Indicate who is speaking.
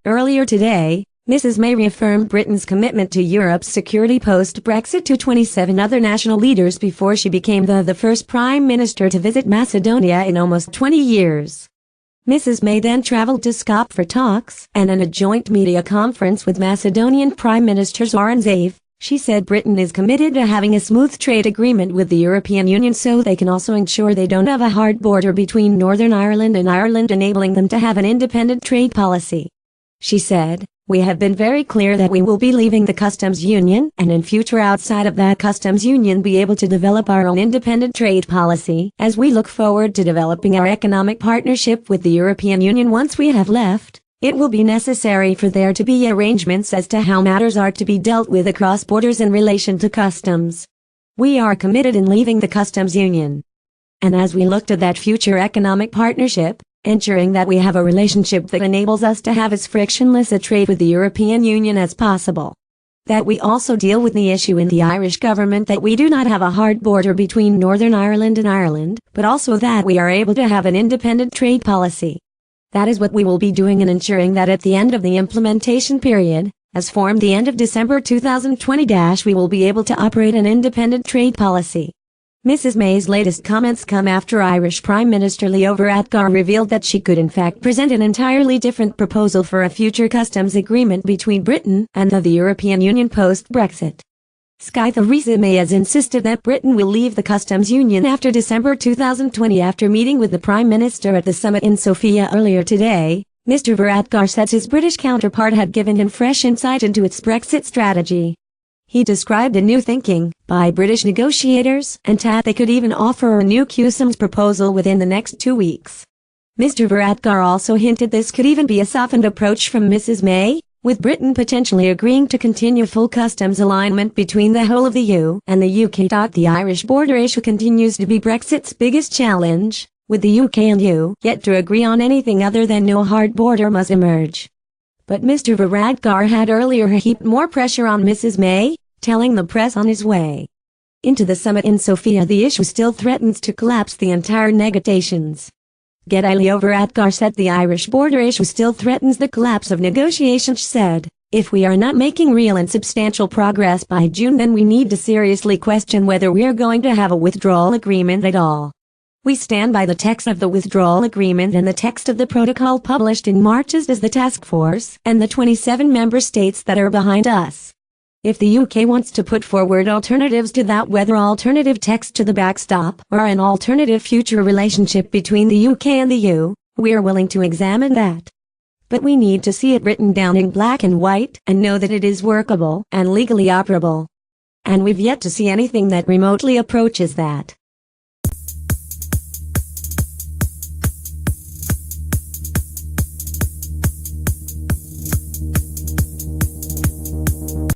Speaker 1: Earlier today, Mrs. May reaffirmed Britain's commitment to Europe's security post-Brexit to 27 other national leaders before she became the first Prime Minister to visit Macedonia in almost 20 years. Mrs. May then travelled to Skopje for talks, and in a joint media conference with Macedonian Prime Minister Zoran Zaev, she said Britain is committed to having a smooth trade agreement with the European Union so they can also ensure they don't have a hard border between Northern Ireland and Ireland, enabling them to have an independent trade policy. She said, "We have been very clear that we will be leaving the customs union and in future outside of that customs union be able to develop our own independent trade policy as we look forward to developing our economic partnership with the European Union once we have left. It will be necessary for there to be arrangements as to how matters are to be dealt with across borders in relation to customs. We are committed in leaving the customs union. And as we look to that future economic partnership, ensuring that we have a relationship that enables us to have as frictionless a trade with the European Union as possible. That we also deal with the issue in the Irish government that we do not have a hard border between Northern Ireland and Ireland, but also that we are able to have an independent trade policy. That is what we will be doing in ensuring that at the end of the implementation period, as formed the end of December 2020, we will be able to operate an independent trade policy." Mrs. May's latest comments come after Irish Prime Minister Leo Varadkar revealed that she could in fact present an entirely different proposal for a future customs agreement between Britain and the European Union post-Brexit. Sky Theresa May has insisted that Britain will leave the customs union after December 2020 after meeting with the Prime Minister at the summit in Sofia earlier today. Mr. Varadkar says his British counterpart had given him fresh insight into its Brexit strategy. He described a new thinking by British negotiators and that they could even offer a new customs proposal within the next 2 weeks. Mr. Varadkar also hinted this could even be a softened approach from Mrs. May, with Britain potentially agreeing to continue full customs alignment between the whole of the EU and the UK. The Irish border issue continues to be Brexit's biggest challenge, with the UK and EU yet to agree on anything other than no hard border must emerge. But Mr. Varadkar had earlier heaped more pressure on Mrs. May, telling the press on his way into the summit in Sofia the issue still threatens to collapse the entire negotiations. Leo Varadkar said the Irish border issue still threatens the collapse of negotiations. She said, "If we are not making real and substantial progress by June, then we need to seriously question whether we are going to have a withdrawal agreement at all. We stand by the text of the withdrawal agreement and the text of the protocol published in March, as does the task force and the 27 member states that are behind us. If the UK wants to put forward alternatives to that, whether alternative text to the backstop or an alternative future relationship between the UK and the EU, we are willing to examine that. But we need to see it written down in black and white and know that it is workable and legally operable. And we've yet to see anything that remotely approaches that."